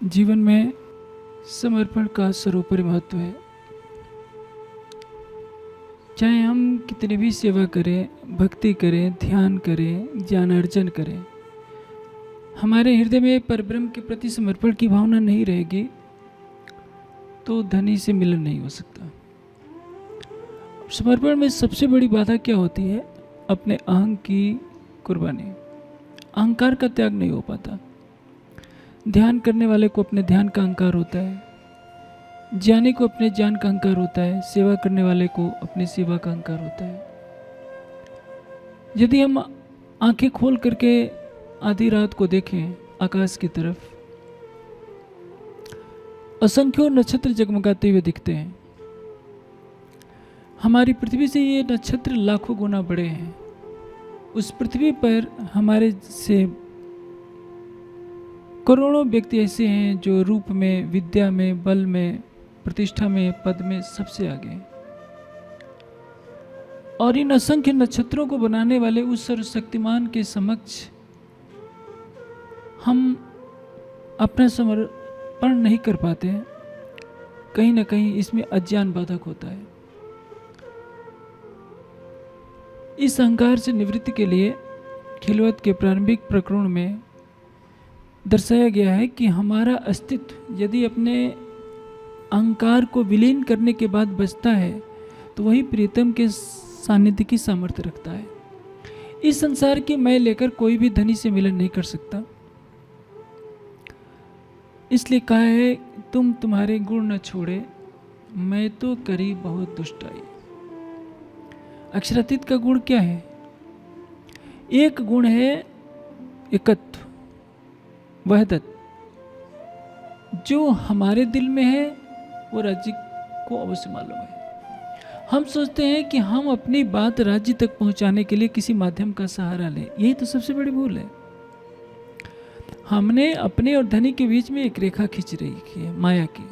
जीवन में समर्पण का सर्वोपरि महत्व है। चाहे हम कितनी भी सेवा करें, भक्ति करें, ध्यान करें, ज्ञान अर्जन करें, हमारे हृदय में परब्रह्म के प्रति समर्पण की भावना नहीं रहेगी तो धनी से मिलन नहीं हो सकता। समर्पण में सबसे बड़ी बाधा क्या होती है? अपने अहंग की कुर्बानी। अहंकार का त्याग नहीं हो पाता। ध्यान करने वाले को अपने ध्यान का अहंकार होता है, ज्ञानी को अपने ज्ञान का अहंकार होता है, सेवा करने वाले को अपनी सेवा का अहंकार होता है। यदि हम आंखें खोल करके आधी रात को देखें आकाश की तरफ, असंख्यों नक्षत्र जगमगाते हुए दिखते हैं। हमारी पृथ्वी से ये नक्षत्र लाखों गुना बड़े हैं। उस पृथ्वी पर हमारे से करोड़ों व्यक्ति ऐसे हैं जो रूप में, विद्या में, बल में, प्रतिष्ठा में, पद में सबसे आगे हैं। और इन असंख्य नक्षत्रों को बनाने वाले उस सर्वशक्तिमान के समक्ष हम अपना समर्पण नहीं कर पाते हैं। कहीं ना कहीं इसमें अज्ञान बाधक होता है। इस अहंकार से निवृत्ति के लिए खिलवत के प्रारंभिक प्रकरण में दर्शाया गया है कि हमारा अस्तित्व यदि अपने अहंकार को विलीन करने के बाद बचता है तो वही प्रीतम के सानिध्य की सामर्थ्य रखता है। इस संसार की मैं लेकर कोई भी धनी से मिलन नहीं कर सकता। इसलिए कहा है, तुम तुम्हारे गुण न छोड़े, मैं तो करी बहुत दुष्टाई। अक्षरातीत का गुण क्या है? एक गुण है एकत्व, वहदत। जो हमारे दिल में है वो राज्य को अवश्य मालूम है। हम सोचते हैं कि हम अपनी बात राज्य तक पहुंचाने के लिए किसी माध्यम का सहारा लें। यही तो सबसे बड़ी भूल है। हमने अपने और धनी के बीच में एक रेखा खींच रही है, माया की।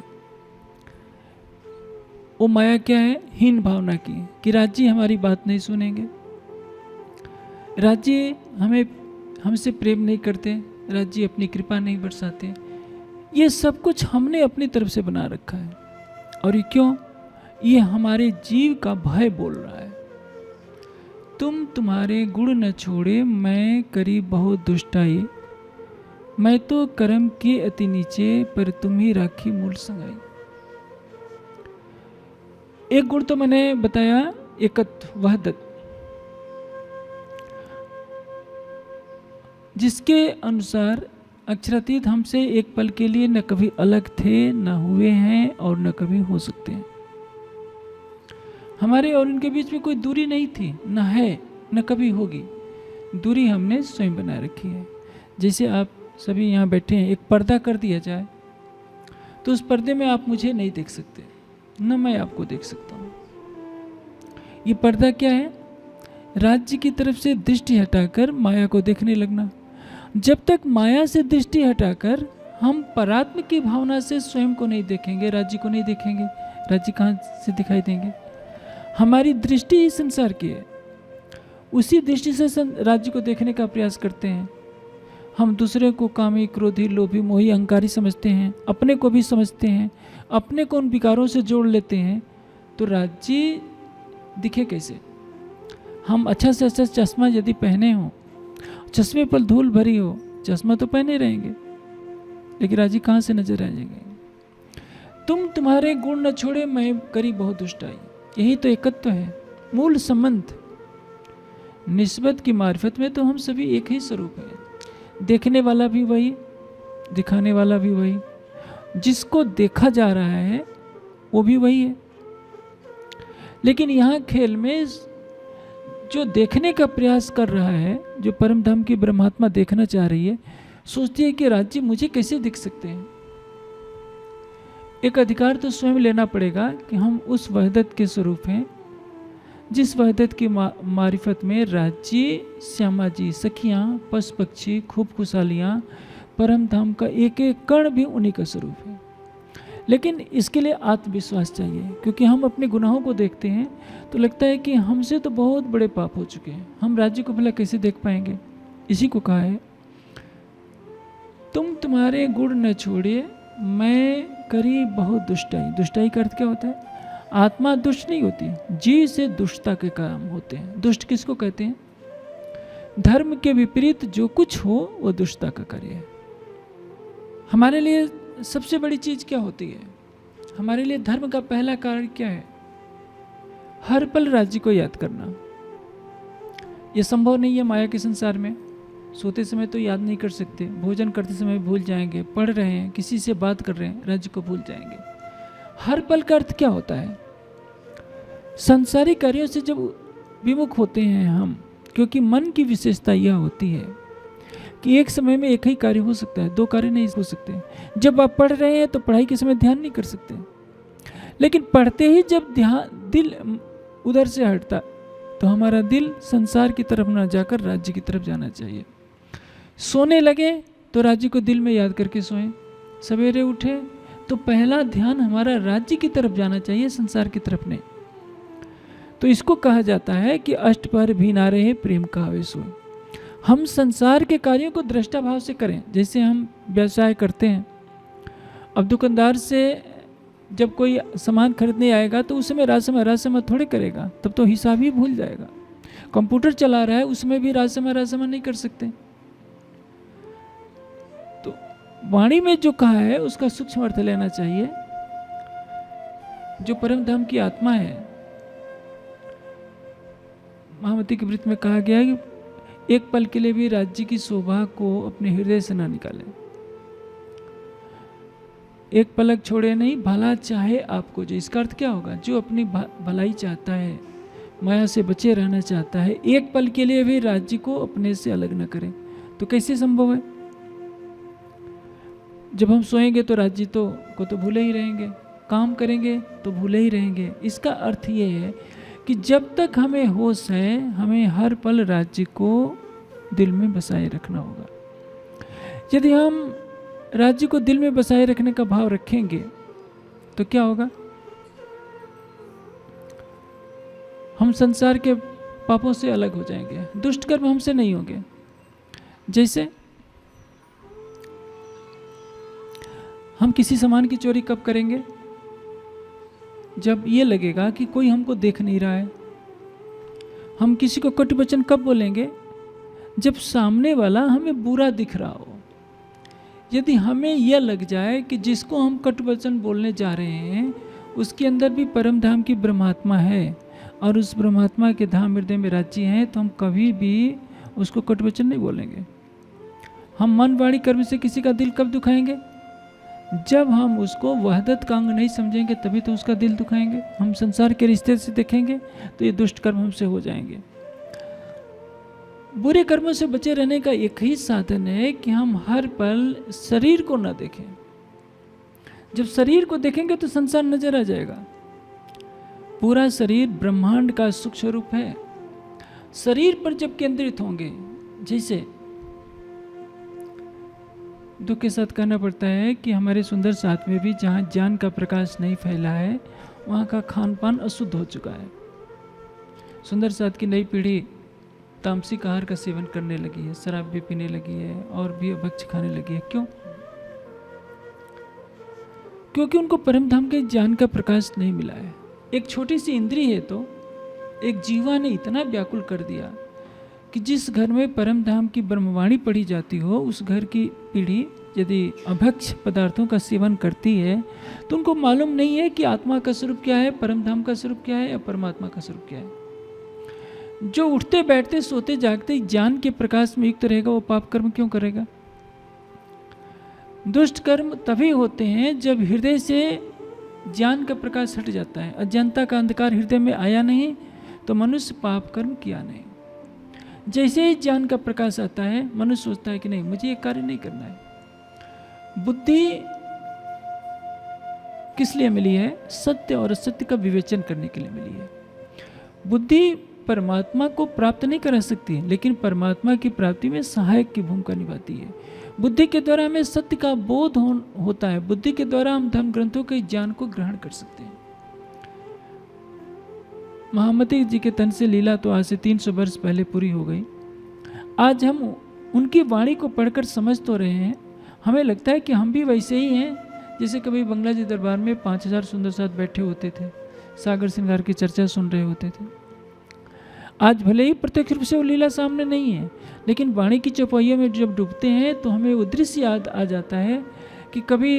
वो माया क्या है? हीन भावना की, कि राज्य हमारी बात नहीं सुनेंगे, राज्य हमसे प्रेम नहीं करते, राज्य अपनी कृपा नहीं बरसाते। ये सब कुछ हमने अपनी तरफ से बना रखा है। और ये क्यों? ये हमारे जीव का भय बोल रहा है। तुम तुम्हारे गुण न छोड़े, मैं करी बहुत दुष्टाई। मैं तो कर्म के अति नीचे, पर तुम ही राखी मूल संगाई। एक गुण तो मैंने बताया, एकत्व, वहदत, जिसके अनुसार अक्षरातीत हमसे एक पल के लिए न कभी अलग थे, न हुए हैं और न कभी हो सकते हैं। हमारे और उनके बीच में कोई दूरी नहीं थी, न है, न कभी होगी। दूरी हमने स्वयं बना रखी है। जैसे आप सभी यहाँ बैठे हैं, एक पर्दा कर दिया जाए तो उस पर्दे में आप मुझे नहीं देख सकते, न मैं आपको देख सकता हूँ। ये पर्दा क्या है? राज्य की तरफ से दृष्टि हटाकर माया को देखने लगना। जब तक माया से दृष्टि हटाकर हम परात्म की भावना से स्वयं को नहीं देखेंगे, राज्य को नहीं देखेंगे, राज्य कहाँ से दिखाई देंगे? हमारी दृष्टि ही संसार की है। उसी दृष्टि से राज्य को देखने का प्रयास करते हैं। हम दूसरे को कामी, क्रोधी, लोभी, मोही, अहंकारी समझते हैं, अपने को भी समझते हैं, अपने को उन विकारों से जोड़ लेते हैं। तो राज्य दिखे कैसे? हम अच्छा से अच्छा चश्मा यदि पहने हो, चश्मे पर धूल भरी हो, चश्मा तो पहने रहेंगे, लेकिन राज्य कहाँ से नजर आ जाएंगे? तुम तुम्हारे गुण न छोड़े, मैं करी बहुत दुष्टाई। यही तो एकत्व है, मूल संबंध। निस्बत की मार्फत में तो हम सभी एक ही स्वरूप है। देखने वाला भी वही, दिखाने वाला भी वही, जिसको देखा जा रहा है वो भी वही है। लेकिन यहाँ खेल में जो देखने का प्रयास कर रहा है, जो परम धाम की ब्रह्मात्मा देखना चाह रही है, सोचती है कि राज्य मुझे कैसे दिख सकते हैं। एक अधिकार तो स्वयं लेना पड़ेगा कि हम उस वहदत के स्वरूप हैं, जिस वहदत की मारिफत में राज्य, श्यामा जी, सखियाँ, पशु पक्षी, खूब खुशहालियाँ, परम धाम का एक एक कण भी उन्हीं का स्वरूप है। लेकिन इसके लिए आत्मविश्वास चाहिए, क्योंकि हम अपने गुनाहों को देखते हैं तो लगता है कि हमसे तो बहुत बड़े पाप हो चुके हैं, हम राज्य को भला कैसे देख पाएंगे। इसी को कहा है, तुम तुम्हारे गुण न छोड़िए, मैं करी बहुत दुष्टाई। दुष्टाई का अर्थ क्या होता है? आत्मा दुष्ट नहीं होती, जी से दुष्टता के काम होते हैं। दुष्ट किसको कहते हैं? धर्म के विपरीत जो कुछ हो वो दुष्टता का कार्य है। हमारे लिए सबसे बड़ी चीज क्या होती है? हमारे लिए धर्म का पहला कार्य क्या है? हर पल राज्य को याद करना। ये संभव नहीं है माया के संसार में। सोते समय तो याद नहीं कर सकते, भोजन करते समय भूल जाएंगे, पढ़ रहे हैं, किसी से बात कर रहे हैं, राज्य को भूल जाएंगे। हर पल का अर्थ क्या होता है? सांसारिक कार्यों से जब विमुख होते हैं हम, क्योंकि मन की विशेषता यह होती है कि एक समय में एक ही कार्य हो सकता है, दो कार्य नहीं हो सकते। जब आप पढ़ रहे हैं तो पढ़ाई के समय ध्यान नहीं कर सकते, लेकिन पढ़ते ही जब ध्यान दिल उधर से हटता तो हमारा दिल संसार की तरफ ना जाकर राज्य की तरफ जाना चाहिए। सोने लगे तो राज्य को दिल में याद करके सोएं। सवेरे उठे तो पहला ध्यान हमारा राज्य की तरफ जाना चाहिए, संसार की तरफ नहीं। तो इसको कहा जाता है कि अष्टपहर भी ना रहे प्रेम का आवेश हो। हम संसार के कार्यों को दृष्टा भाव से करें। जैसे हम व्यवसाय करते हैं, अब दुकानदार से जब कोई सामान खरीदने आएगा तो उस समय राजसमय थोड़े करेगा, तब तो हिसाब ही भूल जाएगा। कंप्यूटर चला रहा है, उसमें भी राजसमय नहीं कर सकते। तो वाणी में जो कहा है उसका सूक्ष्म अर्थ लेना चाहिए। जो परम धाम की आत्मा है, महामती के वृत्त में कहा गया है कि एक पल के लिए भी राज्य की शोभा को अपने हृदय से ना निकाले। एक पलक छोड़े नहीं, भला चाहे आपको जो। इसका अर्थ क्या होगा? जो अपनी भलाई चाहता है, माया से बचे रहना चाहता है, एक पल के लिए भी राज्य को अपने से अलग न करे। तो कैसे संभव है? जब हम सोएंगे तो राज्य को तो भूले ही रहेंगे, काम करेंगे तो भूले ही रहेंगे। इसका अर्थ ये है कि जब तक हमें होश है, हमें हर पल राज्य को दिल में बसाए रखना होगा। यदि हम राज्य को दिल में बसाए रखने का भाव रखेंगे तो क्या होगा? हम संसार के पापों से अलग हो जाएंगे, दुष्ट कर्म हमसे नहीं होंगे। जैसे हम किसी सामान की चोरी कब करेंगे? जब ये लगेगा कि कोई हमको देख नहीं रहा है। हम किसी को कटु वचन कब बोलेंगे? जब सामने वाला हमें बुरा दिख रहा हो। यदि हमें यह लग जाए कि जिसको हम कटु वचन बोलने जा रहे हैं उसके अंदर भी परम धाम की ब्रह्मात्मा है और उस ब्रह्मात्मा के धाम हृदय में राज्य हैं, तो हम कभी भी उसको कटु वचन नहीं बोलेंगे। हम मन वाणी कर्म से किसी का दिल कब दुखाएंगे? जब हम उसको वहदत का अंग नहीं समझेंगे तभी तो उसका दिल दुखाएंगे। हम संसार के रिश्ते से देखेंगे तो ये दुष्ट कर्म हमसे हो जाएंगे। बुरे कर्मों से बचे रहने का एक ही साधन है कि हम हर पल शरीर को न देखें। जब शरीर को देखेंगे तो संसार नजर आ जाएगा। पूरा शरीर ब्रह्मांड का सूक्ष्म रूप है। शरीर पर जब केंद्रित होंगे, जैसे दुख के साथ कहना पड़ता है कि हमारे सुंदर साथ में भी जहाँ ज्ञान का प्रकाश नहीं फैला है वहाँ का खान पान अशुद्ध हो चुका है। सुंदर साथ की नई पीढ़ी तामसिक आहार का सेवन करने लगी है, शराब भी पीने लगी है और भी भक्ष खाने लगी है। क्यों? क्योंकि उनको परम धाम के ज्ञान का प्रकाश नहीं मिला है। एक छोटी सी इंद्री है तो एक जीवा ने इतना व्याकुल कर दिया कि जिस घर में परम धाम की ब्रह्मवाणी पढ़ी जाती हो उस घर की पीढ़ी यदि अभक्ष पदार्थों का सेवन करती है तो उनको मालूम नहीं है कि आत्मा का स्वरूप क्या है, परम धाम का स्वरूप क्या है या परमात्मा का स्वरूप क्या है। जो उठते बैठते सोते जागते ज्ञान के प्रकाश में युक्त रहेगा वो पाप कर्म क्यों करेगा? दुष्ट कर्म तभी होते हैं जब हृदय से ज्ञान का प्रकाश हट जाता है। अज्ञानता का अंधकार हृदय में आया नहीं तो मनुष्य पाप कर्म किया नहीं। जैसे ही ज्ञान का प्रकाश आता है मनुष्य सोचता है कि नहीं मुझे ये कार्य नहीं करना है। बुद्धि किस लिए मिली है? सत्य और असत्य का विवेचन करने के लिए मिली है। बुद्धि परमात्मा को प्राप्त नहीं करा सकती लेकिन परमात्मा की प्राप्ति में सहायक की भूमिका निभाती है। बुद्धि के द्वारा हमें सत्य का बोध होता है। बुद्धि के द्वारा हम धर्म ग्रंथों के ज्ञान को ग्रहण कर सकते हैं। महामती जी के तन से लीला तो आज से 300 वर्ष पहले पूरी हो गई। आज हम उनकी वाणी को पढ़कर समझ तो रहे हैं। हमें लगता है कि हम भी वैसे ही हैं जैसे कभी बंगला जी दरबार में 5000 सुंदर साथ बैठे होते थे, सागर श्रृंगार की चर्चा सुन रहे होते थे। आज भले ही प्रत्यक्ष रूप से वो लीला सामने नहीं है, लेकिन वाणी की चौपाइयों में जब डूबते हैं तो हमें वो दृश्य याद आ जाता है कि कभी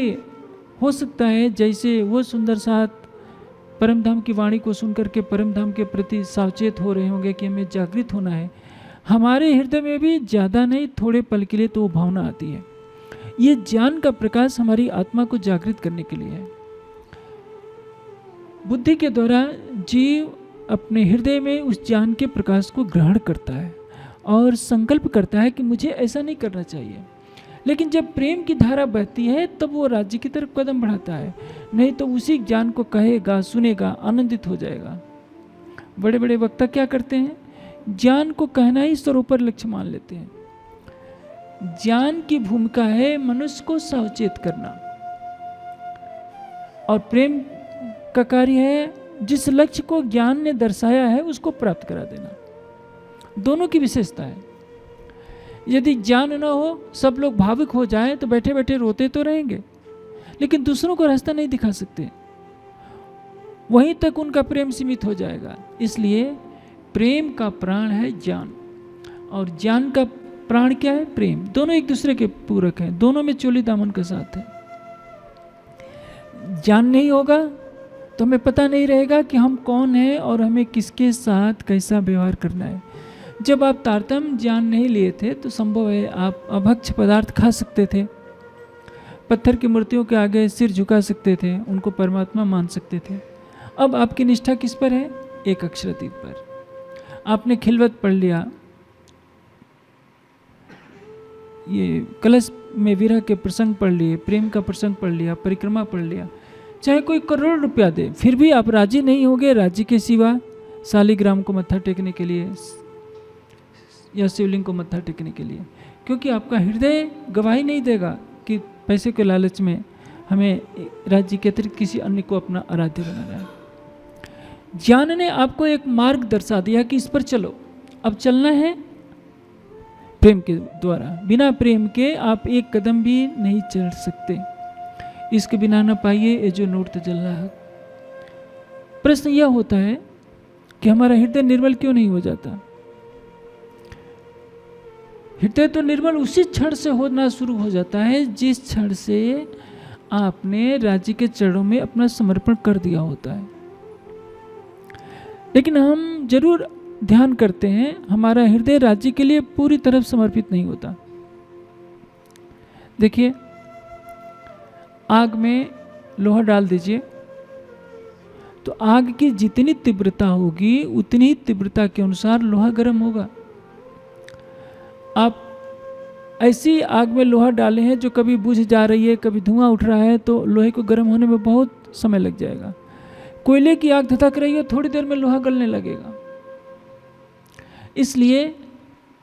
हो सकता है जैसे वो सुंदर साथ परमधाम की वाणी को सुनकर के परमधाम के प्रति सावचेत हो रहे होंगे कि हमें जागृत होना है, हमारे हृदय में भी ज़्यादा नहीं थोड़े पल के लिए तो वो भावना आती है। ये ज्ञान का प्रकाश हमारी आत्मा को जागृत करने के लिए है। बुद्धि के द्वारा जीव अपने हृदय में उस ज्ञान के प्रकाश को ग्रहण करता है और संकल्प करता है कि मुझे ऐसा नहीं करना चाहिए। लेकिन जब प्रेम की धारा बहती है तब वो राज्य की तरफ कदम बढ़ाता है, नहीं तो उसी ज्ञान को कहेगा, सुनेगा, आनंदित हो जाएगा। बड़े बड़े वक्ता क्या करते हैं, ज्ञान को कहना ही सर्वोपर लक्ष्य मान लेते हैं। ज्ञान की भूमिका है मनुष्य को सावचेत करना, और प्रेम का कार्य है जिस लक्ष्य को ज्ञान ने दर्शाया है उसको प्राप्त करा देना। दोनों की विशेषता है। यदि ज्ञान न हो, सब लोग भावुक हो जाएं तो बैठे बैठे रोते तो रहेंगे, लेकिन दूसरों को रास्ता नहीं दिखा सकते, वहीं तक उनका प्रेम सीमित हो जाएगा। इसलिए प्रेम का प्राण है ज्ञान, और ज्ञान का प्राण क्या है, प्रेम। दोनों एक दूसरे के पूरक हैं, दोनों में चोली दामन का साथ है। ज्ञान नहीं होगा तो हमें पता नहीं रहेगा कि हम कौन हैं और हमें किसके साथ कैसा व्यवहार करना है। जब आप तारतम्य ज्ञान नहीं लिए थे तो संभव है आप अभक्ष पदार्थ खा सकते थे, पत्थर की मूर्तियों के आगे सिर झुका सकते थे, उनको परमात्मा मान सकते थे। अब आपकी निष्ठा किस पर है, एक अक्षरातीत पर। आपने खिलवत पढ़ लिया, ये कलश में विरह के प्रसंग पढ़ लिए, प्रेम का प्रसंग पढ़ लिया, परिक्रमा पढ़ लिया, चाहे कोई करोड़ रुपया दे फिर भी आप राजी नहीं होगे राज्य के सिवा शालिग्राम को मत्था टेकने के लिए या शिवलिंग को मत्था टेकने के लिए, क्योंकि आपका हृदय गवाही नहीं देगा कि पैसे के लालच में हमें राज्य के अतिरिक्त किसी अन्य को अपना आराध्य बनाना है। ज्ञान ने आपको एक मार्ग दर्शा दिया कि इस पर चलो। अब चलना है प्रेम के द्वारा, बिना प्रेम के आप एक कदम भी नहीं चल सकते। इसके बिना न पाइए ये जो नूर तजल्ला है। प्रश्न यह होता है कि हमारा हृदय निर्मल क्यों नहीं हो जाता। हृदय तो निर्मल उसी क्षण से होना शुरू हो जाता है जिस क्षण से आपने राज्य के चरणों में अपना समर्पण कर दिया होता है। लेकिन हम जरूर ध्यान करते हैं, हमारा हृदय राज्य के लिए पूरी तरह समर्पित नहीं होता। देखिए, आग में लोहा डाल दीजिए तो आग की जितनी तीव्रता होगी उतनी ही तीव्रता के अनुसार लोहा गर्म होगा। आप ऐसी आग में लोहा डाले हैं जो कभी बुझ जा रही है, कभी धुआं उठ रहा है, तो लोहे को गर्म होने में बहुत समय लग जाएगा। कोयले की आग धधक रही है, थोड़ी देर में लोहा गलने लगेगा। इसलिए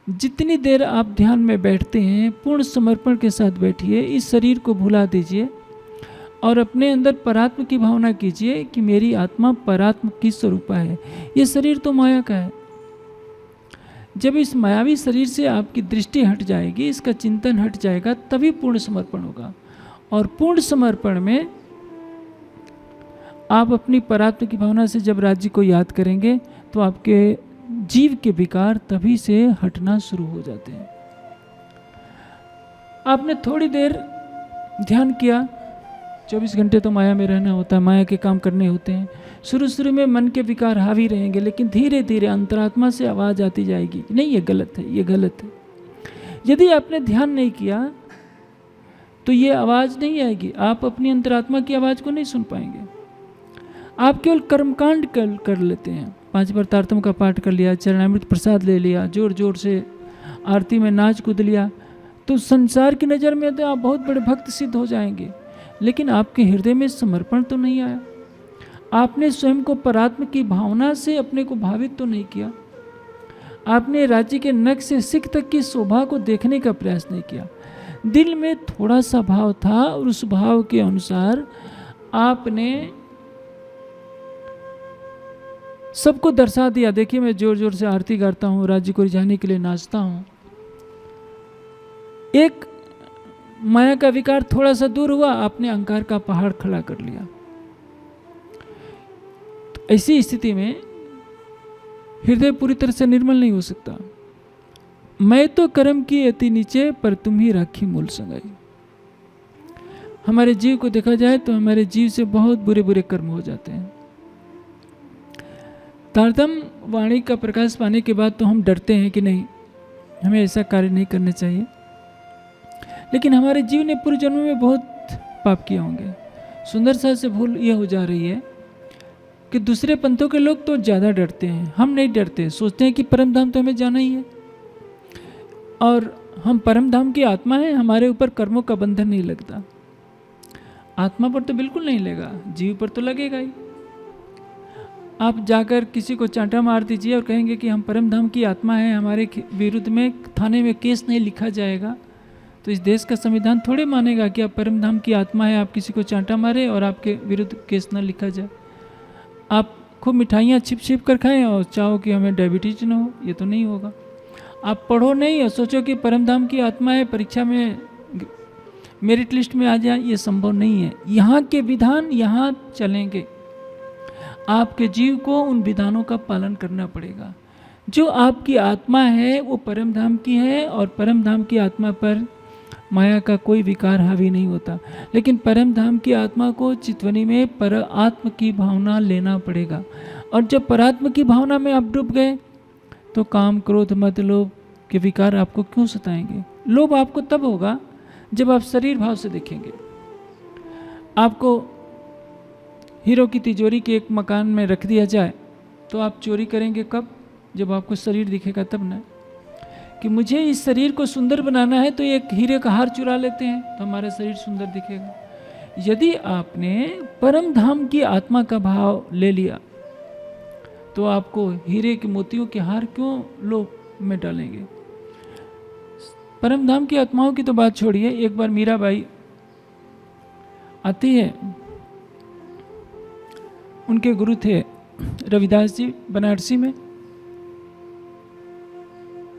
जितनी देर आप ध्यान में बैठते हैं पूर्ण समर्पण के साथ बैठिए, इस शरीर को भुला दीजिए और अपने अंदर परात्म की भावना कीजिए कि मेरी आत्मा परात्म की स्वरूपा है, ये शरीर तो माया का है। जब इस मायावी शरीर से आपकी दृष्टि हट जाएगी, इसका चिंतन हट जाएगा, तभी पूर्ण समर्पण होगा। और पूर्ण समर्पण में आप अपनी परात्म की भावना से जब राज्य को याद करेंगे तो आपके जीव के विकार तभी से हटना शुरू हो जाते हैं। आपने थोड़ी देर ध्यान किया, 24 घंटे तो माया में रहना होता है, माया के काम करने होते हैं। शुरू में मन के विकार हावी रहेंगे, लेकिन धीरे धीरे अंतरात्मा से आवाज़ आती जाएगी, नहीं ये गलत है, ये गलत है। यदि आपने ध्यान नहीं किया तो ये आवाज़ नहीं आएगी, आप अपनी अंतरात्मा की आवाज़ को नहीं सुन पाएंगे। आप केवल कर्मकांड कर लेते हैं। 5 बार तारतम का पाठ कर लिया, चरणामृत प्रसाद ले लिया, जोर जोर से आरती में नाच कूद लिया, तो संसार की नज़र में तो आप बहुत बड़े भक्त सिद्ध हो जाएंगे, लेकिन आपके हृदय में समर्पण तो नहीं आया। आपने स्वयं को परात्म की भावना से अपने को भावित तो नहीं किया। आपने राज्य के नख से सिख तक की शोभा को देखने का प्रयास नहीं किया। दिल में थोड़ा सा भाव था और उस भाव के अनुसार आपने सबको दर्शा दिया। देखिए, मैं जोर जोर से आरती करता हूँ, राज्य को रिझाने के लिए नाचता हूँ। एक माया का विकार थोड़ा सा दूर हुआ, आपने अहंकार का पहाड़ खड़ा कर लिया। तो ऐसी स्थिति में हृदय पूरी तरह से निर्मल नहीं हो सकता। मैं तो कर्म की अति नीचे, पर तुम ही राखी मूल संगाई। हमारे जीव को देखा जाए तो हमारे जीव से बहुत बुरे बुरे कर्म हो जाते हैं। तारतम्य वाणी का प्रकाश पाने के बाद तो हम डरते हैं कि नहीं, हमें ऐसा कार्य नहीं करना चाहिए। लेकिन हमारे जीव ने पूर्व जन्म में बहुत पाप किए होंगे। सुंदर सा से भूल यह हो जा रही है कि दूसरे पंथों के लोग तो ज़्यादा डरते हैं, हम नहीं डरते। सोचते हैं कि परम धाम तो हमें जाना ही है, और हम परम धाम की आत्मा है, हमारे ऊपर कर्मों का बंधन नहीं लगता। आत्मा पर तो बिल्कुल नहीं लगा, जीव पर तो लगेगा ही। आप जाकर किसी को चांटा मार दीजिए और कहेंगे कि हम परम धाम की आत्मा है, हमारे विरुद्ध में थाने में केस नहीं लिखा जाएगा, तो इस देश का संविधान थोड़े मानेगा कि आप परम धाम की आत्मा है, आप किसी को चांटा मारे और आपके विरुद्ध केस ना लिखा जाए। आप खूब मिठाइयाँ छिप छिप कर खाएं और चाहो कि हमें डायबिटीज ना हो, ये तो नहीं होगा। आप पढ़ो नहीं और सोचो कि परम धाम की आत्मा है, परीक्षा में मेरिट लिस्ट में आ जाए, ये संभव नहीं है। यहाँ के विधान यहाँ चलेंगे, आपके जीव को उन विधानों का पालन करना पड़ेगा। जो आपकी आत्मा है वो परम धाम की है, और परम धाम की आत्मा पर माया का कोई विकार हावी नहीं होता। लेकिन परम धाम की आत्मा को चितवनी में पर आत्म की भावना लेना पड़ेगा। और जब परात्म की भावना में आप डूब गए तो काम क्रोध मद लोभ के विकार आपको क्यों सताएंगे। लोभ आपको तब होगा जब आप शरीर भाव से देखेंगे। आपको हीरो की तिजोरी के एक मकान में रख दिया जाए तो आप चोरी करेंगे कब? जब आपको शरीर दिखेगा तब ना, कि मुझे इस शरीर को सुंदर बनाना है तो एक हीरे का हार चुरा लेते हैं तो हमारा शरीर सुंदर दिखेगा। यदि आपने परम धाम की आत्मा का भाव ले लिया तो आपको हीरे के मोतियों के हार क्यों लोभ में डालेंगे। परम धाम की आत्माओं की तो बात छोड़िए। एक बार मीराबाई आती है, उनके गुरु थे रविदास जी बनारसी में।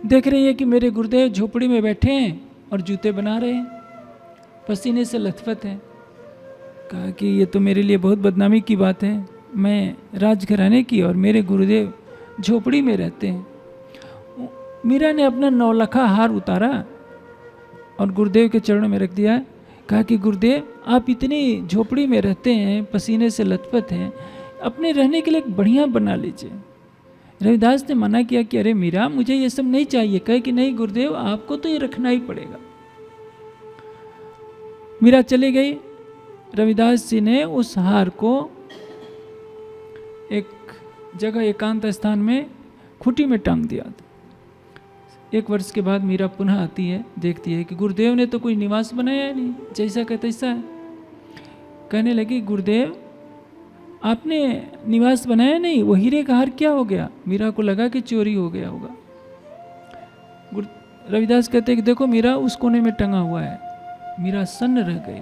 देख रही है कि मेरे गुरुदेव झोपड़ी में बैठे हैं और जूते बना रहे हैं, पसीने से लथपथ हैं। कहा कि ये तो मेरे लिए बहुत बदनामी की बात है, मैं राजघराने की और मेरे गुरुदेव झोपड़ी में रहते हैं। मीरा ने अपना 9 लखा हार उतारा और गुरुदेव के चरणों में रख दिया। कहा कि गुरुदेव आप इतनी झोपड़ी में रहते हैं, पसीने से लथपथ हैं, अपने रहने के लिए एक बढ़िया बना लीजिए। रविदास ने मना किया कि अरे मीरा मुझे ये सब नहीं चाहिए। कहे कि नहीं गुरुदेव आपको तो ये रखना ही पड़ेगा। मीरा चली गई। रविदास जी ने उस हार को एक जगह एकांत स्थान में खूंटी में टांग दिया। 1 वर्ष के बाद मीरा पुनः आती है, देखती है कि गुरुदेव ने तो कोई निवास बनाया नहीं, जैसा का तैसा है। कहने लगी गुरुदेव आपने निवास बनाया नहीं, वो हीरे का हार क्या हो गया। मीरा को लगा कि चोरी हो गया होगा। रविदास कहते कि देखो मीरा उस कोने में टंगा हुआ है। मीरा सन्न रह गई।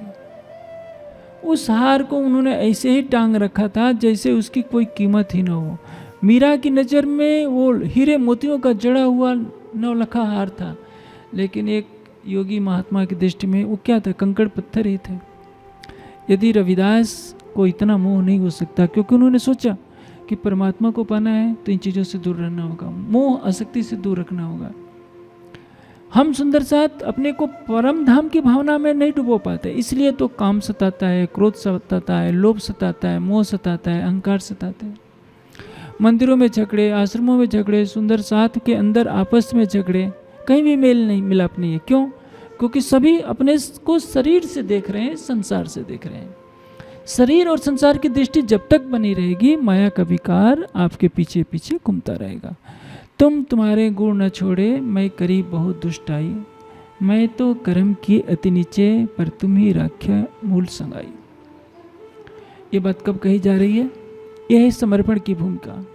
उस हार को उन्होंने ऐसे ही टांग रखा था जैसे उसकी कोई कीमत ही ना हो। मीरा की नज़र में वो हीरे मोतियों का जड़ा हुआ 9 लखा हार था, लेकिन एक योगी महात्मा की दृष्टि में वो क्या था, कंकड़ पत्थर ही थे। यदि रविदास को इतना मोह नहीं हो सकता, क्योंकि उन्होंने सोचा कि परमात्मा को पाना है तो इन चीज़ों से दूर रहना होगा, मोह आसक्ति से दूर रखना होगा। हम सुंदर साथ अपने को परम धाम की भावना में नहीं डुबो पाते, इसलिए तो काम सताता है, क्रोध सताता है, लोभ सताता है, मोह सताता है, अहंकार सताता है। मंदिरों में झगड़े, आश्रमों में झगड़े, सुंदर साथ के अंदर आपस में झगड़े, कहीं भी मेल नहीं मिलाप नहीं है। क्यों? क्योंकि सभी अपने को शरीर से देख रहे हैं, संसार से देख रहे हैं। शरीर और संसार की दृष्टि जब तक बनी रहेगी माया का विकार आपके पीछे पीछे घूमता रहेगा। तुम तुम्हारे गुण न छोड़े, मैं करी बहुत दुष्टाई, मैं तो कर्म की अति नीचे, पर तुम ही राख्या मूल संगाई। ये बात कब कही जा रही है? यह है समर्पण की भूमिका।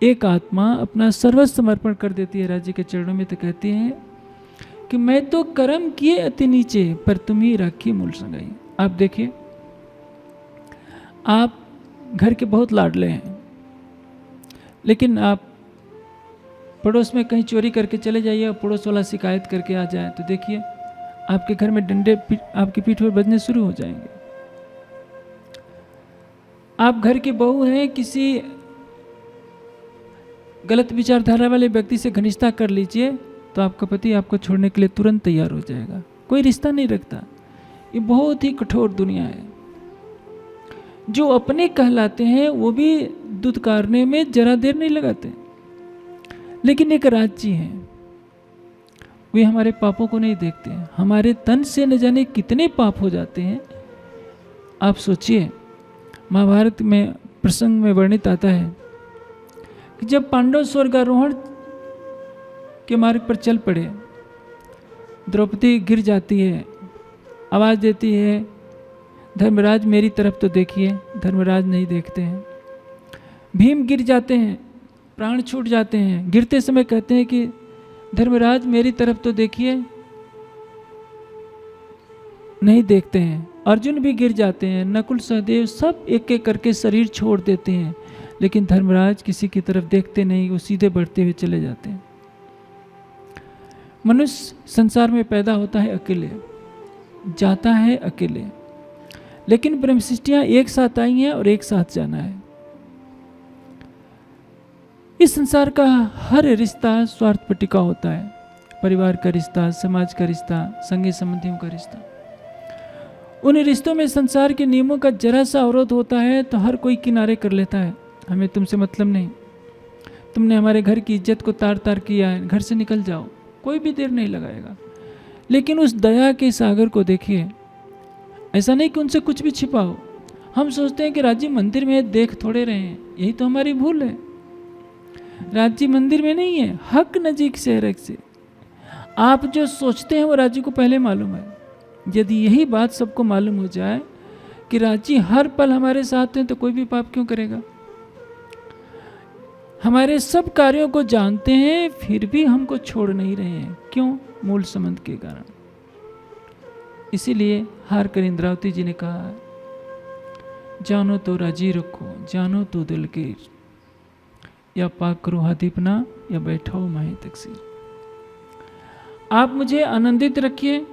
एक आत्मा अपना सर्वस्व समर्पण कर देती है राज्य के चरणों में, तो कहती है कि मैं तो कर्म किए अति नीचे, पर तुम ही राखी मूल संगाई। आप देखिए, आप घर के बहुत लाडले हैं, लेकिन आप पड़ोस में कहीं चोरी करके चले जाइए और पड़ोस वाला शिकायत करके आ जाए तो देखिए आपके घर में डंडे आपकी पीठ पर बजने शुरू हो जाएंगे। आप घर की बहू हैं, किसी गलत विचारधारा वाले व्यक्ति से घनिष्ठता कर लीजिए तो आपका पति आपको छोड़ने के लिए तुरंत तैयार हो जाएगा, कोई रिश्ता नहीं रखता। ये बहुत ही कठोर दुनिया है। जो अपने कहलाते हैं वो भी दुत्कारने में जरा देर नहीं लगाते। लेकिन एक राज्य है, वे हमारे पापों को नहीं देखते। हमारे तन से न जाने कितने पाप हो जाते हैं। आप सोचिए, महाभारत में प्रसंग में वर्णित आता है कि जब पांडव स्वर्गारोहण के मार्ग पर चल पड़े, द्रौपदी गिर जाती है, आवाज देती है, धर्मराज मेरी तरफ तो देखिए। धर्मराज नहीं देखते हैं। भीम गिर जाते हैं, प्राण छूट जाते हैं। गिरते समय कहते हैं कि धर्मराज मेरी तरफ तो देखिए, नहीं देखते हैं। अर्जुन भी गिर जाते हैं, नकुल सहदेव सब एक एक करके शरीर छोड़ देते हैं, लेकिन धर्मराज किसी की तरफ देखते नहीं, वो सीधे बढ़ते हुए चले जाते हैं। मनुष्य संसार में पैदा होता है अकेले, जाता है अकेले, लेकिन ब्रह्म सृष्टियां एक साथ आई हैं और एक साथ जाना है। इस संसार का हर रिश्ता स्वार्थ पर टिका होता है। परिवार का रिश्ता, समाज का रिश्ता, संगी संबंधियों का रिश्ता। उन रिश्तों में संसार के नियमों का जरा सा अवरोध होता है तो हर कोई किनारे कर लेता है। हमें तुमसे मतलब नहीं, तुमने हमारे घर की इज्जत को तार तार किया है, घर से निकल जाओ। कोई भी देर नहीं लगाएगा। लेकिन उस दया के सागर को देखिए। ऐसा नहीं कि उनसे कुछ भी छिपाओ। हम सोचते हैं कि राज्य मंदिर में देख थोड़े रहे हैं, यही तो हमारी भूल है। राज्य मंदिर में नहीं है, हक नजीक से है, रख से। आप जो सोचते हैं वो राज्य को पहले मालूम है। यदि यही बात सबको मालूम हो जाए कि राज्य हर पल हमारे साथ हैं, तो कोई भी पाप क्यों करेगा। हमारे सब कार्यों को जानते हैं, फिर भी हमको छोड़ नहीं रहे हैं। क्यों? मूल संबंध के कारण। इसीलिए हार कर इंद्रावती जी ने कहा, जानो तो राजी रखो, जानो तो दिल के, या पाक करो हाथीपना, या बैठाओ माही तकसीर। आप मुझे आनंदित रखिए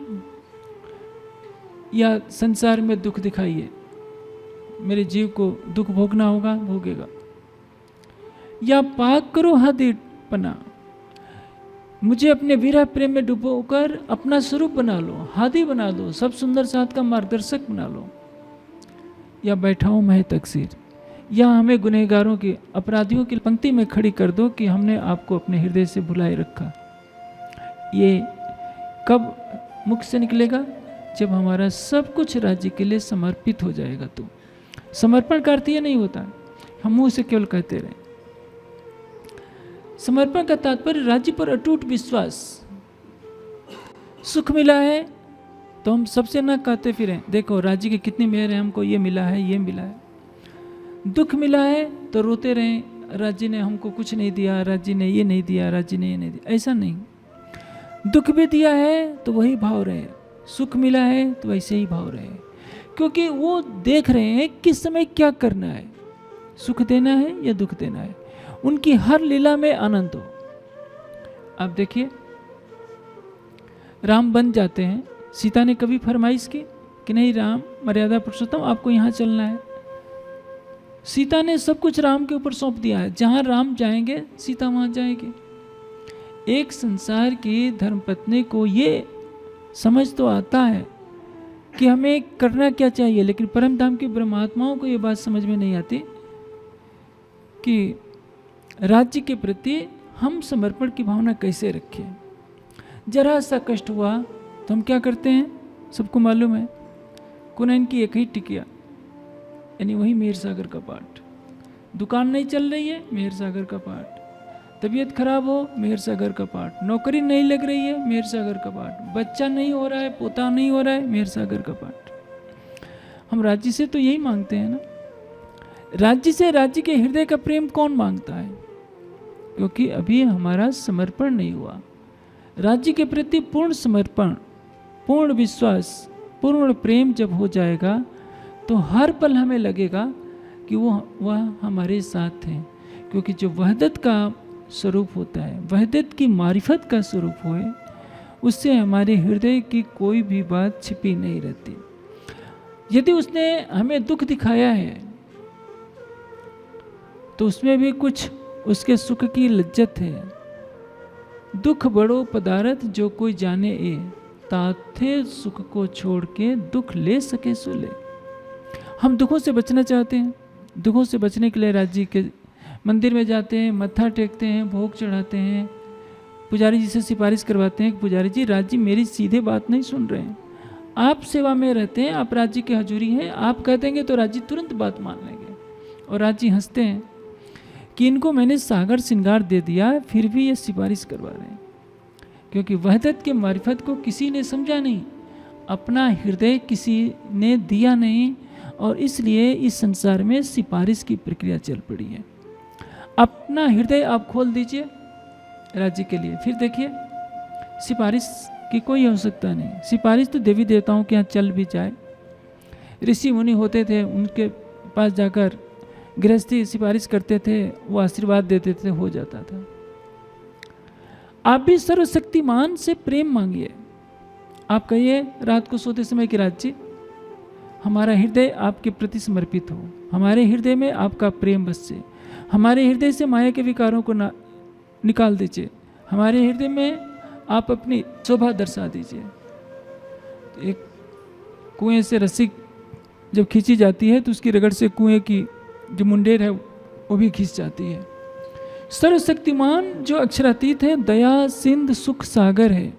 या संसार में दुख दिखाइए। मेरे जीव को दुख भोगना होगा, भोगेगा। या पाक करो हाथीपना, मुझे अपने विरह प्रेम में डुबोकर अपना स्वरूप बना लो, हादी बना लो, सब सुंदर साथ का मार्गदर्शक बना लो। या बैठाओ मैं तकसीर, या हमें गुनहगारों की, अपराधियों की पंक्ति में खड़ी कर दो कि हमने आपको अपने हृदय से भुलाए रखा। ये कब मुख से निकलेगा? जब हमारा सब कुछ राज्य के लिए समर्पित हो जाएगा। तो समर्पण का अर्थ ये नहीं होता हम मुंह से केवल कहते रहे। समर्पण का तात्पर्य राज्य पर अटूट विश्वास। सुख मिला है तो हम सबसे ना कहते फिरें, देखो राज्य की कितनी मेहर है, हमको ये मिला है, ये मिला है। दुख मिला है तो रोते रहें, राज्य ने हमको कुछ नहीं दिया, राज्य ने ये नहीं दिया, राज्य ने ये नहीं दिया। ऐसा नहीं। दुख भी दिया है तो वही भाव रहे, सुख मिला है तो वैसे ही भाव रहे, क्योंकि वो देख रहे हैं किस समय क्या करना है, सुख देना है या दुख देना है। उनकी हर लीला में आनंद हो। आप देखिए, राम बन जाते हैं, सीता ने कभी फरमाइश की कि नहीं राम मर्यादा पुरुषोत्तम आपको यहाँ चलना है। सीता ने सब कुछ राम के ऊपर सौंप दिया है, जहाँ राम जाएंगे सीता वहाँ जाएगी। एक संसार की धर्मपत्नी को ये समझ तो आता है कि हमें करना क्या चाहिए, लेकिन परम धाम की ब्रह्मात्माओं को ये बात समझ में नहीं आती कि राज्य के प्रति हम समर्पण की भावना कैसे रखें। जरा सा कष्ट हुआ तो हम क्या करते हैं, सबको मालूम है। कुनैन की एक ही टिकिया, यानी वही मेहर सागर का पाठ। दुकान नहीं चल रही है, मेहर सागर का पाठ। तबीयत खराब हो, मेहर सागर का पाठ। नौकरी नहीं लग रही है, मेहर सागर का पाठ। बच्चा नहीं हो रहा है, पोता नहीं हो रहा है, मेहर सागर का पाठ। हम राज्य से तो यही मांगते हैं ना। राज्य से राज्य के हृदय का प्रेम कौन मांगता है? क्योंकि अभी हमारा समर्पण नहीं हुआ। राज्य के प्रति पूर्ण समर्पण, पूर्ण विश्वास, पूर्ण प्रेम जब हो जाएगा तो हर पल हमें लगेगा कि वह हमारे साथ हैं। क्योंकि जो वहदत का स्वरूप होता है, वहदत की मारिफत का स्वरूप होए, उससे हमारे हृदय की कोई भी बात छिपी नहीं रहती। यदि उसने हमें दुख दिखाया है तो उसमें भी कुछ उसके सुख की लज्जत है। दुख बड़ो पदारथ जो कोई जाने ए, ताथे सुख को छोड़ के दुख ले सके सो ले। हम दुखों से बचना चाहते हैं, दुखों से बचने के लिए राज जी के मंदिर में जाते हैं, मत्था टेकते हैं, भोग चढ़ाते हैं, पुजारी जी से सिफारिश करवाते हैं कि पुजारी जी राज जी मेरी सीधे बात नहीं सुन रहे हैं, आप सेवा में रहते हैं, आप राज जी की हजूरी हैं, आप कह देंगे तो राज जी तुरंत बात मान लेंगे। और राज जी हंसते हैं कि इनको मैंने सागर श्रृंगार दे दिया फिर भी ये सिफारिश करवा रहे हैं, क्योंकि वहदत के मारिफत को किसी ने समझा नहीं, अपना हृदय किसी ने दिया नहीं, और इसलिए इस संसार में सिफारिश की प्रक्रिया चल पड़ी है। अपना हृदय आप खोल दीजिए राज्य के लिए, फिर देखिए सिफारिश की कोई आवश्यकता नहीं। सिफारिश तो देवी देवताओं के यहाँ चल भी जाए, ऋषि मुनि होते थे, उनके पास जाकर गृहस्थी सिफारिश करते थे, वो आशीर्वाद देते थे, हो जाता था। आप भी सर्वशक्तिमान से प्रेम मांगिए। आप कहिए रात को सोते समय कि राज जी हमारा हृदय आपके प्रति समर्पित हो, हमारे हृदय में आपका प्रेम बसे, हमारे हृदय से माया के विकारों को निकाल दीजिए, हमारे हृदय में आप अपनी शोभा दर्शा दीजिए। तो एक कुएं से रस्सी जब खींची जाती है तो उसकी रगड़ से कुएं की जो मुंडेर है वो भी खींच जाती है। सर्वशक्तिमान जो अक्षरातीत है, दया सिंध सुख सागर है,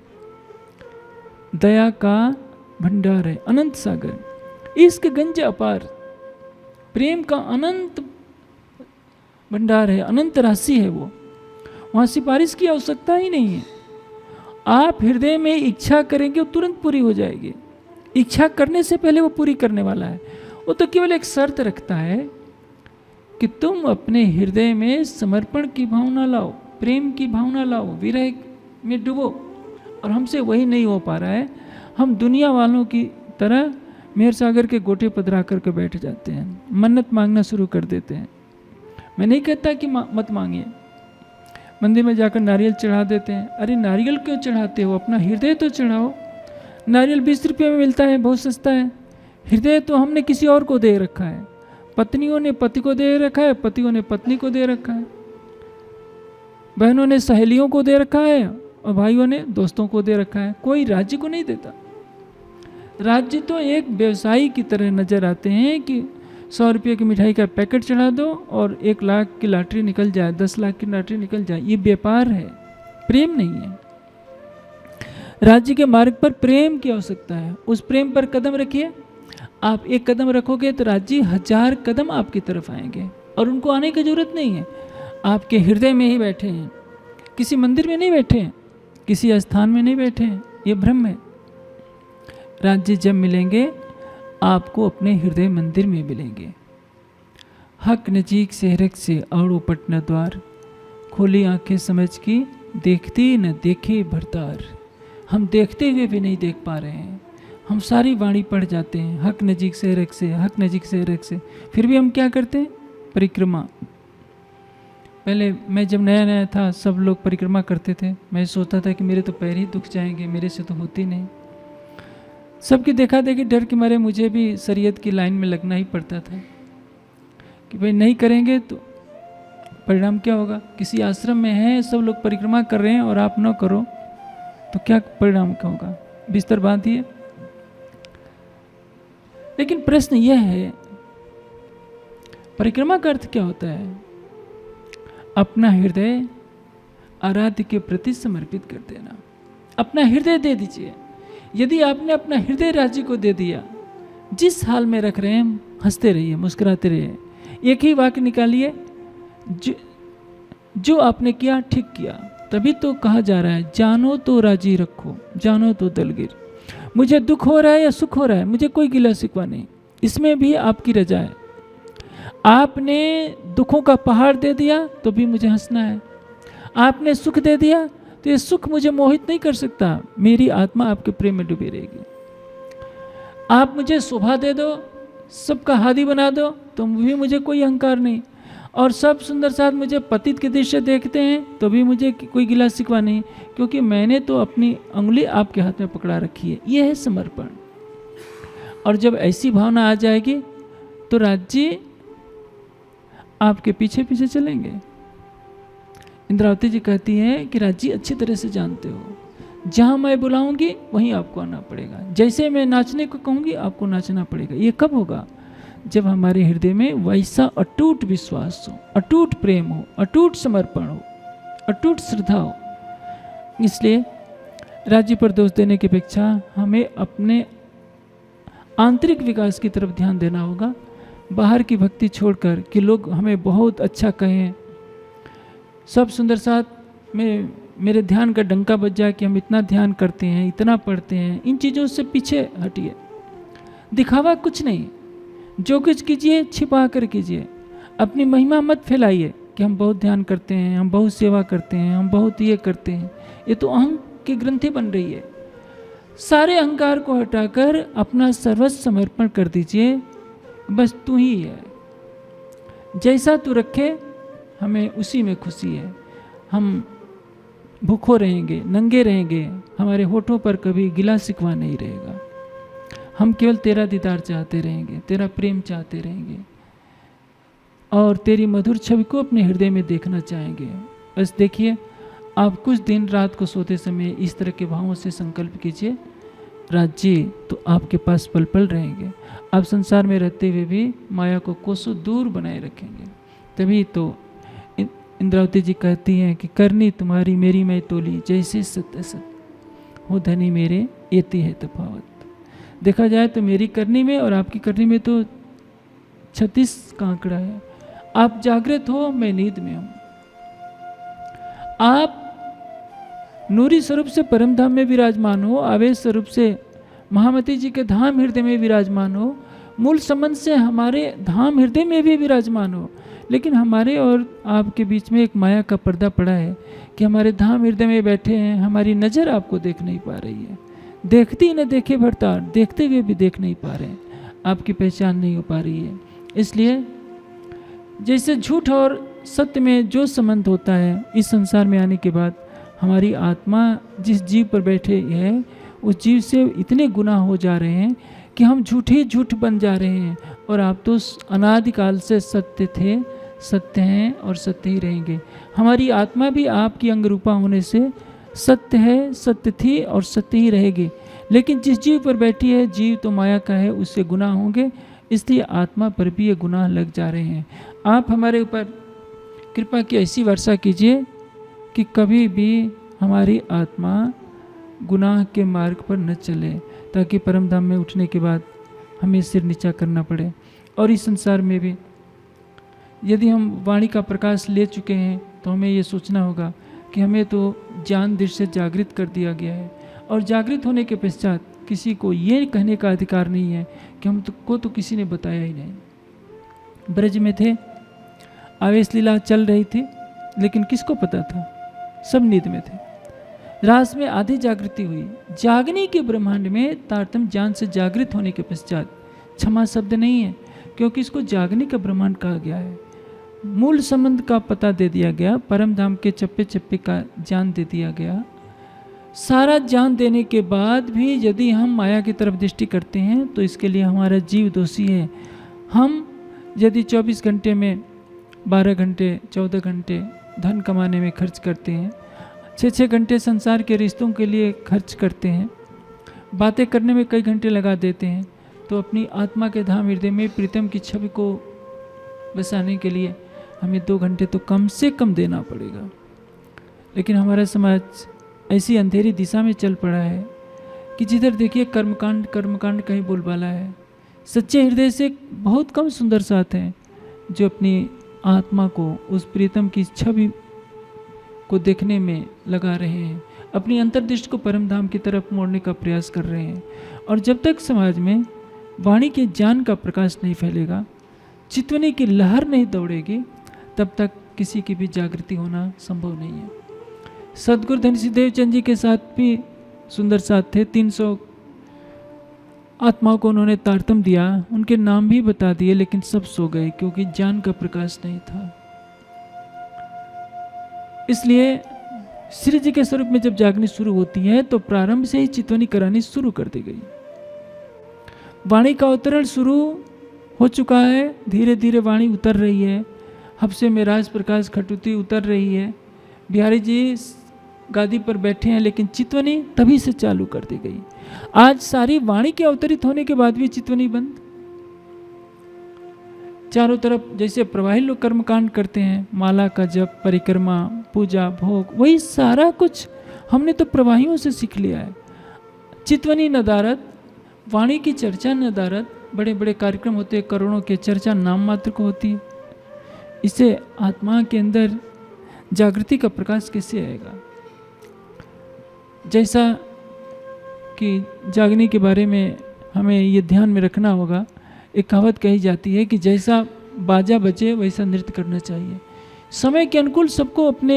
दया का भंडार है, अनंत सागर, इश्क गंज अपार, प्रेम का अनंत भंडार है, अनंत राशि है वो, वहाँ सिफारिश की आवश्यकता ही नहीं है। आप हृदय में इच्छा करेंगे वो तुरंत पूरी हो जाएगी। इच्छा करने से पहले वो पूरी करने वाला है। वो तो केवल एक शर्त रखता है कि तुम अपने हृदय में समर्पण की भावना लाओ, प्रेम की भावना लाओ, विरह में डूबो। और हमसे वही नहीं हो पा रहा है। हम दुनिया वालों की तरह मेहर सागर के गोटे पधरा करके बैठ जाते हैं, मन्नत मांगना शुरू कर देते हैं। मैं नहीं कहता कि मत मांगिए, मंदिर में जाकर नारियल चढ़ा देते हैं। अरे नारियल क्यों चढ़ाते हो, अपना हृदय तो चढ़ाओ। नारियल 20 रुपये में मिलता है, बहुत सस्ता है। हृदय तो हमने किसी और को दे रखा है, पत्नियों ने पति को दे रखा है, पतियों ने पत्नी को दे रखा है, बहनों ने सहेलियों को दे रखा है, और भाइयों ने दोस्तों को दे रखा है। कोई राज्य को नहीं देता। राज्य तो एक व्यवसायी की तरह नजर आते हैं कि 100 रुपये की मिठाई का पैकेट चढ़ा दो और 1 लाख की लॉटरी निकल जाए, 10 लाख की लॉटरी निकल जाए। ये व्यापार है, प्रेम नहीं है। राज्य के मार्ग पर प्रेम की आवश्यकता है। उस प्रेम पर कदम रखिए। आप 1 कदम रखोगे तो राज्य 1000 कदम आपकी तरफ आएंगे, और उनको आने की जरूरत नहीं है। आपके हृदय में ही बैठे हैं, किसी मंदिर में नहीं बैठे हैं, किसी स्थान में नहीं बैठे हैं। ये भ्रम है। राज्य जब मिलेंगे आपको अपने हृदय मंदिर में मिलेंगे। हक नजीक से हरक से औड़ो पटना द्वार, खोली आंखें समझ की देखती न देखे भरतार। हम देखते हुए भी नहीं देख पा रहे हैं, हम सारी वाणी पढ़ जाते हैं, हक नजीक से हरक से, हक नजीक से हरक से, फिर भी हम क्या करते हैं, परिक्रमा। पहले मैं जब नया नया था सब लोग परिक्रमा करते थे, मैं सोचता था कि मेरे तो पैर ही दुख जाएंगे, मेरे से तो होती नहीं। सबकी देखा देखी डर के मारे मुझे भी शरीयत की लाइन में लगना ही पड़ता था कि भाई नहीं करेंगे तो परिणाम क्या होगा। किसी आश्रम में है, सब लोग परिक्रमा कर रहे हैं और आप न करो तो क्या परिणाम क्या होगा, बिस्तर बांधिए। लेकिन प्रश्न यह है, परिक्रमा का अर्थ क्या होता है? अपना हृदय आराध्य के प्रति समर्पित कर देना। अपना हृदय दे दीजिए। यदि आपने अपना हृदय राज्य को दे दिया, जिस हाल में रख रहे हैं हंसते रहिए, मुस्कुराते रहिए। एक ही वाक्य निकालिए, जो आपने किया ठीक किया। तभी तो कहा जा रहा है जानो तो राजी रखो, जानो तो दलगीर। मुझे दुख हो रहा है या सुख हो रहा है, मुझे कोई गिला शिकवा नहीं, इसमें भी आपकी रजा है। आपने दुखों का पहाड़ दे दिया तो भी मुझे हंसना है। आपने सुख दे दिया तो ये सुख मुझे मोहित नहीं कर सकता, मेरी आत्मा आपके प्रेम में डूबी रहेगी। आप मुझे शोभा दे दो, सबका हादी बना दो तो भी मुझे कोई अहंकार नहीं। और सब सुंदर साथ मुझे पतित के दृश्य देखते हैं तो भी मुझे कोई गिला शिकवा नहीं, क्योंकि मैंने तो अपनी उंगली आपके हाथ में पकड़ा रखी है। यह है समर्पण। और जब ऐसी भावना आ जाएगी तो राज्य आपके पीछे पीछे चलेंगे। इंद्रावती जी कहती हैं कि राज्य अच्छी तरह से जानते हो, जहाँ मैं बुलाऊंगी वहीं आपको आना पड़ेगा, जैसे मैं नाचने को कहूँगी आपको नाचना पड़ेगा। ये कब होगा? जब हमारे हृदय में वैसा अटूट विश्वास हो, अटूट प्रेम हो, अटूट समर्पण हो, अटूट श्रद्धा हो। इसलिए राज्य पर दोष देने की अपेक्षा हमें अपने आंतरिक विकास की तरफ ध्यान देना होगा, बाहर की भक्ति छोड़कर कि लोग हमें बहुत अच्छा कहें, सब सुंदर साथ में मेरे ध्यान का डंका बज जाए कि हम इतना ध्यान करते हैं, इतना पढ़ते हैं। इन चीज़ों से पीछे हटिए। दिखावा कुछ नहीं, जो कुछ कीजिए छिपा कर कीजिए। अपनी महिमा मत फैलाइए कि हम बहुत ध्यान करते हैं, हम बहुत सेवा करते हैं, हम बहुत ये करते हैं। ये तो अहं की ग्रंथि बन रही है। सारे अहंकार को हटाकर अपना सर्वस्व समर्पण कर दीजिए। बस तू ही है, जैसा तू रखे हमें उसी में खुशी है। हम भूखो रहेंगे, नंगे रहेंगे, हमारे होठों पर कभी गिला शिकवा नहीं रहेगा। हम केवल तेरा दीदार चाहते रहेंगे, तेरा प्रेम चाहते रहेंगे और तेरी मधुर छवि को अपने हृदय में देखना चाहेंगे। बस देखिए, आप कुछ दिन रात को सोते समय इस तरह के भावों से संकल्प कीजिए, राज्य तो आपके पास पल पल रहेंगे। आप संसार में रहते हुए भी माया को कोसों दूर बनाए रखेंगे। तभी तो इंद्रावती जी कहती हैं कि करनी तुम्हारी मेरी मैं तोली, जैसे सत्य सत्य हो धनी मेरे एती है तफावत। देखा जाए तो मेरी करनी में और आपकी करनी में तो 36 का आंकड़ा है। आप जागृत हो, मैं नींद में हूं। आप नूरी स्वरूप से परम धाम में विराजमान हो, आवेश स्वरूप से महामती जी के धाम हृदय में विराजमान हो, मूल संबंध से हमारे धाम हृदय में भी विराजमान हो। लेकिन हमारे और आपके बीच में एक माया का पर्दा पड़ा है कि हमारे धाम हृदय में बैठे हैं, हमारी नज़र आपको देख नहीं पा रही है। देखती न देखे भरतार, देखते हुए भी देख नहीं पा रहे हैं, आपकी पहचान नहीं हो पा रही है। इसलिए जैसे झूठ और सत्य में जो संबंध होता है, इस संसार में आने के बाद हमारी आत्मा जिस जीव पर बैठे है उस जीव से इतने गुना हो जा रहे हैं कि हम झूठे झूठ बन जा रहे हैं। और आप तो अनादिकाल से सत्य थे, सत्य हैं और सत्य ही रहेंगे। हमारी आत्मा भी आपकी अंग रूपा होने से सत्य है, सत्य थी और सत्य ही रहेगी। लेकिन जिस जीव पर बैठी है, जीव तो माया का है, उससे गुनाह होंगे, इसलिए आत्मा पर भी ये गुनाह लग जा रहे हैं। आप हमारे ऊपर कृपा की ऐसी वर्षा कीजिए कि कभी भी हमारी आत्मा गुनाह के मार्ग पर न चले, ताकि परम धाम में उठने के बाद हमें सिर नीचा करना पड़े। और इस संसार में भी यदि हम वाणी का प्रकाश ले चुके हैं तो हमें ये सोचना होगा कि हमें तो ज्ञान दृष्टि से जागृत कर दिया गया है, और जागृत होने के पश्चात किसी को ये कहने का अधिकार नहीं है कि हमको तो किसी ने बताया ही नहीं। ब्रज में थे, आवेश लीला चल रही थी, लेकिन किसको पता था? सब नींद में थे। रास में आधी जागृति हुई। जागने के ब्रह्मांड में तारतम्य ज्ञान से जागृत होने के पश्चात क्षमा शब्द नहीं है, क्योंकि इसको जागने का ब्रह्मांड कहा गया है। मूल संबंध का पता दे दिया गया, परम धाम के चप्पे चप्पे का ज्ञान दे दिया गया। सारा ज्ञान देने के बाद भी यदि हम माया की तरफ दृष्टि करते हैं तो इसके लिए हमारा जीव दोषी है। हम यदि 24 घंटे में 12 घंटे 14 घंटे धन कमाने में खर्च करते हैं, 6-6 घंटे संसार के रिश्तों के लिए खर्च करते हैं, बातें करने में कई घंटे लगा देते हैं, तो अपनी आत्मा के धाम हृदय में प्रीतम की छवि को बसाने के लिए हमें 2 घंटे तो कम से कम देना पड़ेगा। लेकिन हमारा समाज ऐसी अंधेरी दिशा में चल पड़ा है कि जिधर देखिए कर्मकांड कर्मकांड कहीं बोलबाला है। सच्चे हृदय से बहुत कम सुंदर साथ हैं जो अपनी आत्मा को उस प्रीतम की छवि को देखने में लगा रहे हैं, अपनी अंतर्दृष्टि को परम धाम की तरफ मोड़ने का प्रयास कर रहे हैं। और जब तक समाज में वाणी के ज्ञान का प्रकाश नहीं फैलेगा, चितवनी की लहर नहीं दौड़ेगी, तब तक किसी की भी जागृति होना संभव नहीं है। सदगुरु धन सिंह देव चंद जी के साथ भी सुंदर साथ थे। 300 आत्माओं को उन्होंने तारतम दिया, उनके नाम भी बता दिए, लेकिन सब सो गए क्योंकि ज्ञान का प्रकाश नहीं था। इसलिए श्री जी के स्वरूप में जब जागनी शुरू होती है तो प्रारंभ से ही चितवनी करानी शुरू कर दी गई। वाणी का अवतरण शुरू हो चुका है, धीरे धीरे वाणी उतर रही है। हफ्से में राज प्रकाश खटुती उतर रही है, बिहारी जी गादी पर बैठे हैं, लेकिन चितवनी तभी से चालू कर दी गई। आज सारी वाणी के अवतरित होने के बाद भी चितवनी बंद। चारों तरफ जैसे प्रवाही लोग कर्मकांड करते हैं, माला का जप, परिक्रमा, पूजा, भोग, वही सारा कुछ हमने तो प्रवाहियों से सीख लिया है। चितवनी नदारद, वाणी की चर्चा नदारद, बड़े बड़े कार्यक्रम होते हैं, करोड़ों के चर्चा नाम मात्र को होती है। इससे आत्मा के अंदर जागृति का प्रकाश कैसे आएगा? जैसा कि जागने के बारे में हमें ये ध्यान में रखना होगा, एक कहावत कही जाती है कि जैसा बाजा बजे वैसा नृत्य करना चाहिए। समय के अनुकूल सबको अपने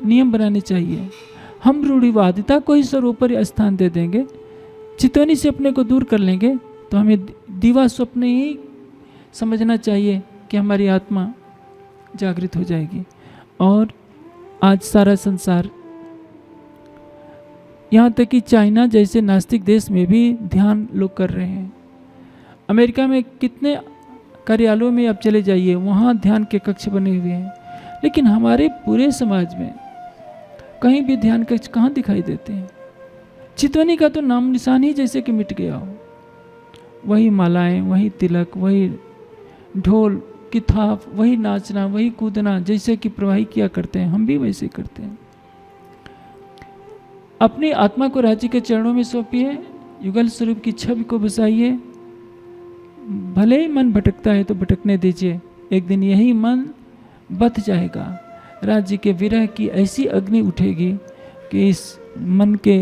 नियम बनाने चाहिए। हम रूढ़िवादिता को ही सर्वोपरि स्थान दे देंगे, चितवनी से अपने को दूर कर लेंगे, तो हमें दीवा स्वप्न ही समझना चाहिए कि हमारी आत्मा जागृत हो जाएगी। और आज सारा संसार, यहाँ तक कि चाइना जैसे नास्तिक देश में भी ध्यान लोग कर रहे हैं। अमेरिका में कितने कार्यालयों में आप चले जाइए, वहाँ ध्यान के कक्ष बने हुए हैं, लेकिन हमारे पूरे समाज में कहीं भी ध्यान कक्ष कहाँ दिखाई देते हैं? चितवनी का तो नाम निशान ही जैसे कि मिट गया हो। वही मालाएं, वही तिलक, वही ढोल की थाप, वही नाचना, वही कूदना, जैसे कि प्रवाही किया करते हैं, हम भी वैसे करते हैं। अपनी आत्मा को राज्य के चरणों में सौंपिए, युगल स्वरूप की छवि को बसाइए। भले ही मन भटकता है तो भटकने दीजिए, एक दिन यही मन बथ जाएगा। राज्य के विरह की ऐसी अग्नि उठेगी कि इस मन के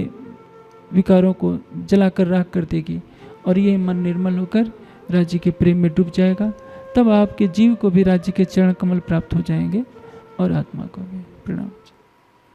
विकारों को जलाकर राख कर देगी, और ये मन निर्मल होकर राज्य के प्रेम में डूब जाएगा। तब आपके जीव को भी राज्य के चरण कमल प्राप्त हो जाएंगे और आत्मा को भी। प्रणाम।